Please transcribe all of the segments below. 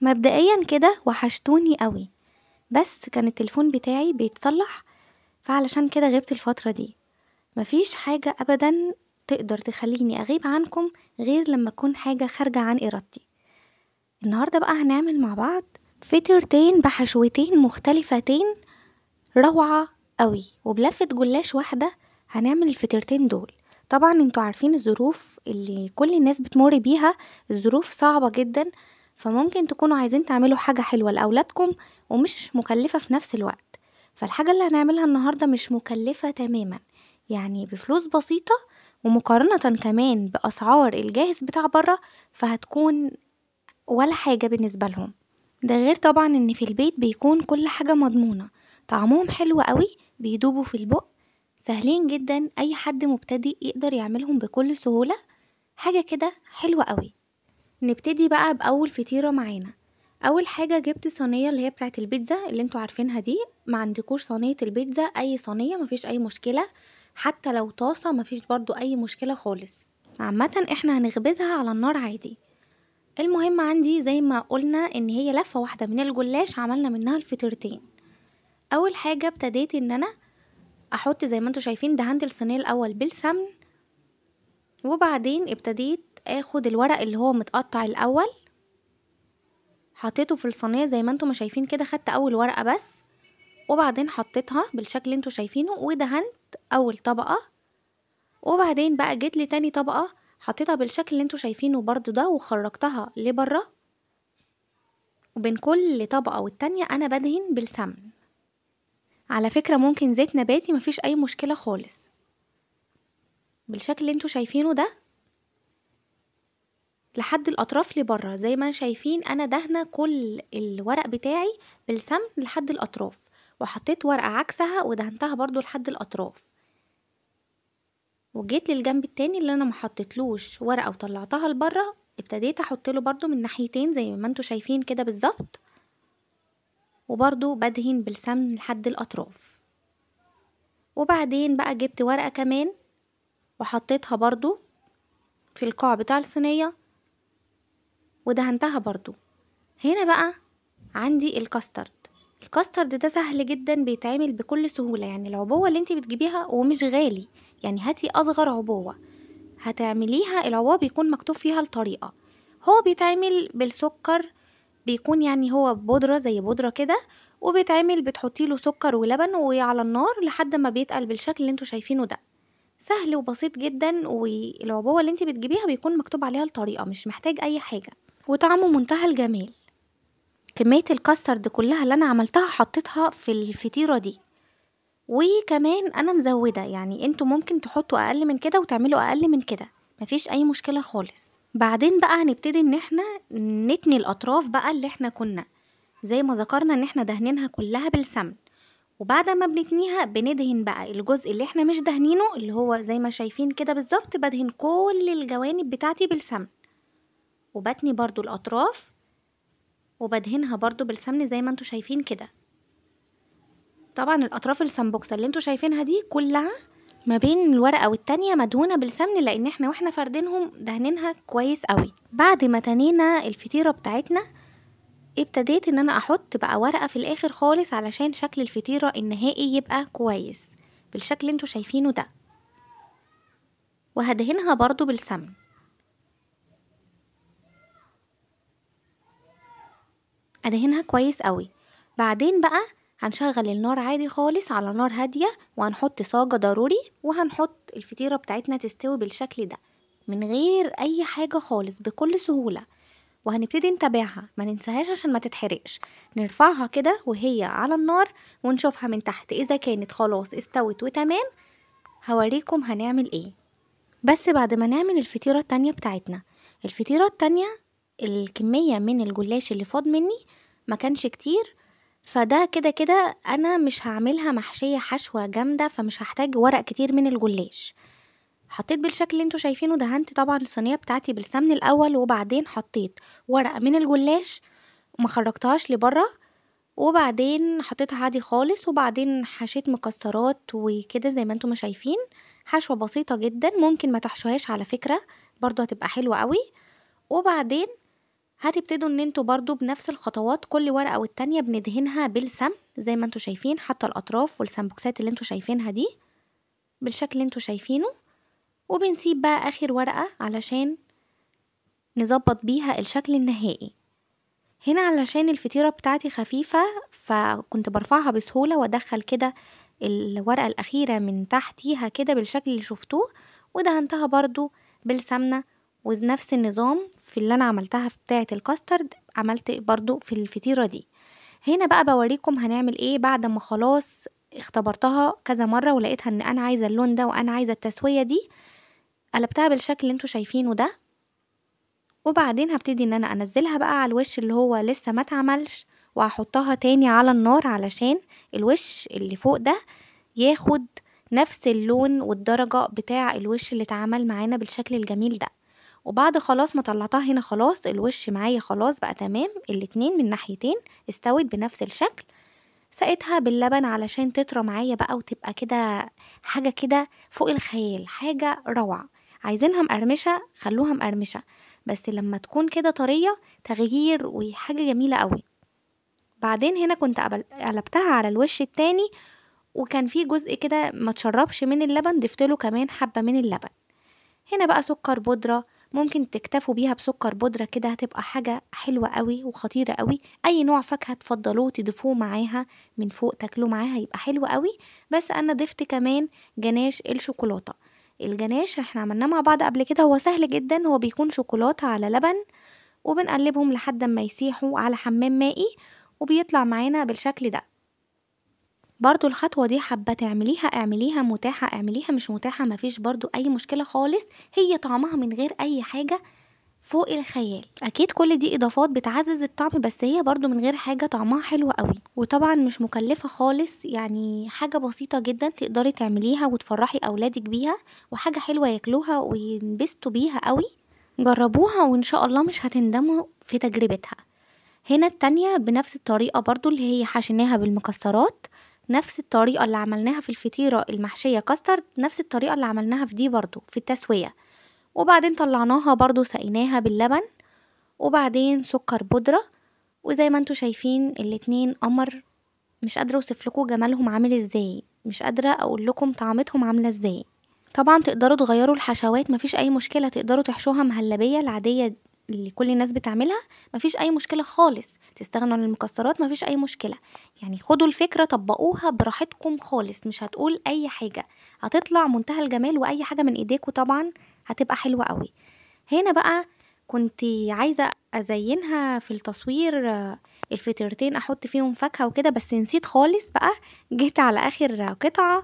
مبدئيا كده وحشتوني قوي. بس كان التليفون بتاعي بيتصلح، فعلشان كده غبت الفترة دي. مفيش حاجة ابدا تقدر تخليني اغيب عنكم غير لما تكون حاجة خارجة عن ارادتي. النهاردة بقى هنعمل مع بعض فطيرتين بحشوتين مختلفتين روعة قوي وبلفة جلاش واحدة. هنعمل الفطيرتين دول. طبعا انتوا عارفين الظروف اللي كل الناس بتمر بيها، الظروف صعبة جدا، فممكن تكونوا عايزين تعملوا حاجة حلوة لأولادكم ومش مكلفة في نفس الوقت. فالحاجة اللي هنعملها النهاردة مش مكلفة تماما، يعني بفلوس بسيطة، ومقارنة كمان بأسعار الجاهز بتاع برا فهتكون ولا حاجة بالنسبة لهم. ده غير طبعا ان في البيت بيكون كل حاجة مضمونة، طعمهم حلو قوي، بيدوبوا في البق، سهلين جدا، اي حد مبتدئ يقدر يعملهم بكل سهولة. حاجة كده حلوة قوي. نبتدي بقى بأول فطيرة معانا. اول حاجة جبت صينية اللي هي بتاعة البيتزا اللي انتوا عارفينها دي. ما عندكوش صينية البيتزا، اي صينية مفيش اي مشكلة، حتى لو طاسة مفيش برضو اي مشكلة خالص. عامة احنا هنخبزها على النار عادي. المهم عندي زي ما قلنا ان هي لفة واحدة من الجلاش عملنا منها الفطيرتين. اول حاجة ابتديت ان انا احط زي ما انتوا شايفين دهنت الصينية الاول بالسمن، وبعدين ابتديت اخد الورق اللي هو متقطع الاول، حطيته في الصينية زي ما انتوا ما شايفين كده، خدت اول ورقة بس، وبعدين حطيتها بالشكل اللي انتوا شايفينه ودهنت اول طبقة، وبعدين بقى جيت لتاني طبقة حطيتها بالشكل اللي انتوا شايفينه برضو ده وخرجتها لبره. وبين كل طبقة والتانية انا بدهن بالسمن. على فكرة ممكن زيت نباتي، مفيش اي مشكلة خالص. بالشكل اللي انتوا شايفينه ده لحد الاطراف لبره، زي ما شايفين انا دهنه كل الورق بتاعي بالسمن لحد الاطراف، وحطيت ورقه عكسها ودهنتها برضو لحد الاطراف، وجيت للجنب التاني اللي انا محطتلوش ورقه وطلعتها لبره ابتديت احط له برضو من ناحيتين زي ما انتوا شايفين كده بالظبط، وبرضو بدهن بالسمن لحد الاطراف. وبعدين بقى جبت ورقه كمان وحطيتها برضو في القاع بتاع الصينيه ودهنتها برضو. هنا بقى عندي الكاسترد. الكاسترد ده سهل جدا، بيتعمل بكل سهولة، يعني العبوة اللي انتي بتجيبيها ومش غالي، يعني هاتي اصغر عبوة هتعمليها، العبوة بيكون مكتوب فيها الطريقة. هو بيتعمل بالسكر، بيكون يعني هو بودرة زي بودرة كده، وبيتعمل بتحطيله سكر ولبن وعلى النار لحد ما بيتقل بالشكل اللي انتوا شايفينه ده. سهل وبسيط جدا، والعبوة اللي انتي بتجيبيها بيكون مكتوب عليها الطريقة، مش محتاج اي حاجة، وطعمه منتهى الجمال. كمية الكاسترد كلها اللي انا عملتها حطيتها في الفطيرة دي، وكمان انا مزودة، يعني انتوا ممكن تحطوا اقل من كده وتعملوا اقل من كده، مفيش اي مشكلة خالص. بعدين بقى هنبتدي ان احنا نتني الاطراف بقى اللي احنا كنا زي ما ذكرنا ان احنا دهنينها كلها بالسمن، وبعد ما بنتنيها بندهن بقى الجزء اللي احنا مش دهنينه، اللي هو زي ما شايفين كده بالظبط، بدهن كل الجوانب بتاعتي بالسمن، وبتني برضو الاطراف وبدهنها برضو بالسمن زي ما انتوا شايفين كده. طبعا الاطراف السمبوكسه اللي انتوا شايفينها دي كلها ما بين الورقه والتانية مدهونه بالسمن، لان احنا واحنا فردينهم دهنينها كويس قوي. بعد ما تنينا الفطيره بتاعتنا ابتديت ان انا احط بقى ورقه في الاخر خالص علشان شكل الفطيره النهائي يبقى كويس بالشكل اللي انتوا شايفينه ده، وهدهنها برضو بالسمن. ادهنها كويس قوي. بعدين بقى هنشغل النار عادي خالص على نار هادية، وهنحط صاجة ضروري، وهنحط الفطيرة بتاعتنا تستوي بالشكل ده من غير اي حاجة خالص بكل سهولة. وهنبتدي نتابعها، ما ننساهاش عشان ما تتحرقش، نرفعها كده وهي على النار ونشوفها من تحت، اذا كانت خلاص استوت وتمام هوريكم هنعمل ايه. بس بعد ما نعمل الفطيرة التانية بتاعتنا، الفطيرة التانية الكمية من الجلاش اللي فاض مني ما كانش كتير، فده كده كده انا مش هعملها محشية حشوة جامدة، فمش هحتاج ورق كتير من الجلاش. حطيت بالشكل اللي انتوا شايفينه، دهنت طبعا الصينية بتاعتي بالسمن الاول، وبعدين حطيت ورقة من الجلاش وما خرجتهاش لبره، وبعدين حطيتها عادي خالص، وبعدين حشيت مكسرات وكده زي ما انتوا ما شايفين. حشوة بسيطة جدا، ممكن ما تحشوهاش على فكرة، برضو هتبقى حلوة قوي. وبعدين هتبتدوا ان انتوا برضو بنفس الخطوات كل ورقة والتانية بندهنها بالسمن زي ما انتوا شايفين، حتى الاطراف والسمبوكسات اللي انتوا شايفينها دي بالشكل اللي انتوا شايفينه. وبنسيب بقى اخر ورقة علشان نظبط بيها الشكل النهائي. هنا علشان الفطيرة بتاعتي خفيفة فكنت برفعها بسهولة وادخل كده الورقة الأخيرة من تحتيها كده بالشكل اللي شفتوه، ودهنتها برضو بالسمنة. ونفس النظام في اللي أنا عملتها بتاعة الكاسترد عملت برضو في الفطيرة دي. هنا بقى بوريكم هنعمل ايه بعد ما خلاص اختبرتها كذا مرة ولقيتها ان انا عايزة اللون ده وانا عايزة التسوية دي. قلبتها بالشكل اللي انتوا شايفينه ده، وبعدين هبتدي ان انا انزلها بقى على الوش اللي هو لسه ما اتعملش، وهحطها تاني على النار علشان الوش اللي فوق ده ياخد نفس اللون والدرجة بتاع الوش اللي اتعمل معانا بالشكل الجميل ده. وبعد خلاص ما طلعتها هنا خلاص الوش معايا خلاص بقى تمام، الاتنين من ناحيتين استوت بنفس الشكل. سقيتها باللبن علشان تطرى معايا بقى وتبقى كده حاجة كده فوق الخيال، حاجة روعة. عايزينها مقرمشة خلوها مقرمشة، بس لما تكون كده طرية تغيير وحاجة جميلة قوي. بعدين هنا كنت قلبتها على الوش التاني وكان في جزء كده ما تشربش من اللبن، ضفتله كمان حبة من اللبن. هنا بقى سكر بودرة، ممكن تكتفوا بيها بسكر بودرة كده هتبقى حاجة حلوة قوي وخطيرة قوي. اي نوع فاكهة تفضلوه تضيفوه معاها من فوق تاكلوه معاها يبقى حلو قوي. بس انا ضفت كمان جناش الشوكولاتة. الجناش احنا عملناه مع بعض قبل كده، هو سهل جدا، هو بيكون شوكولاتة على لبن وبنقلبهم لحد ما يسيحوا على حمام مائي وبيطلع معانا بالشكل ده. برضو الخطوة دي حابة تعمليها اعمليها، متاحة اعمليها، مش متاحة مفيش برضو اي مشكلة خالص. هي طعمها من غير اي حاجة فوق الخيال. اكيد كل دي اضافات بتعزز الطعم، بس هي برضو من غير حاجة طعمها حلو قوي، وطبعا مش مكلفة خالص، يعني حاجة بسيطة جدا تقدري تعمليها وتفرحي اولادك بيها، وحاجة حلوة ياكلوها وينبسطوا بيها قوي. جربوها وان شاء الله مش هتندموا في تجربتها. هنا التانية بنفس الطريقة برضو اللي هي حشيناها بالمكسرات، نفس الطريقة اللي عملناها في الفطيرة المحشية كاسترد، نفس الطريقة اللي عملناها في دي برضو في التسوية. وبعدين طلعناها برضو سقيناها باللبن وبعدين سكر بودرة، وزي ما انتوا شايفين الاتنين قمر. مش قادرة اوصف لكم جمالهم عامل ازاي، مش قادرة اقول لكم طعمتهم عاملة ازاي. طبعا تقدروا تغيروا الحشوات مفيش اي مشكلة، تقدروا تحشوها مهلبية العادية اللي كل الناس بتعملها مفيش اي مشكلة خالص، تستغنوا عن المكسرات مفيش اي مشكلة. يعني خدوا الفكرة طبقوها براحتكم خالص، مش هتقول اي حاجة، هتطلع منتهى الجمال، واي حاجة من ايديكوا طبعا هتبقى حلوة قوي. هنا بقى كنت عايزة ازينها في التصوير الفطيرتين احط فيهم فاكهة وكده، بس نسيت خالص بقى. جيت على اخر قطعة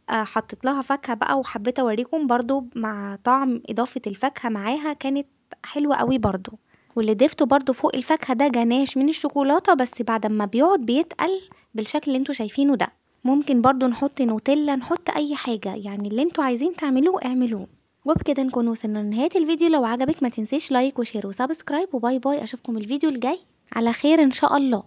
حطيت لها فاكهة بقى، وحبيت اوريكم برضو مع طعم اضافة الفاكهة معاها كانت حلوة قوي برضو. واللي ضفته برضو فوق الفاكهة ده جناش من الشوكولاتة، بس بعد ما بيقعد بيتقل بالشكل اللي انتوا شايفينه ده. ممكن برضو نحط نوتيلا، نحط اي حاجة، يعني اللي انتوا عايزين تعملوه اعملوه. وبكده نكون وصلنا لنهاية الفيديو. لو عجبك ما تنسيش لايك وشير وسبسكرايب، وباي باي، اشوفكم الفيديو الجاي على خير ان شاء الله.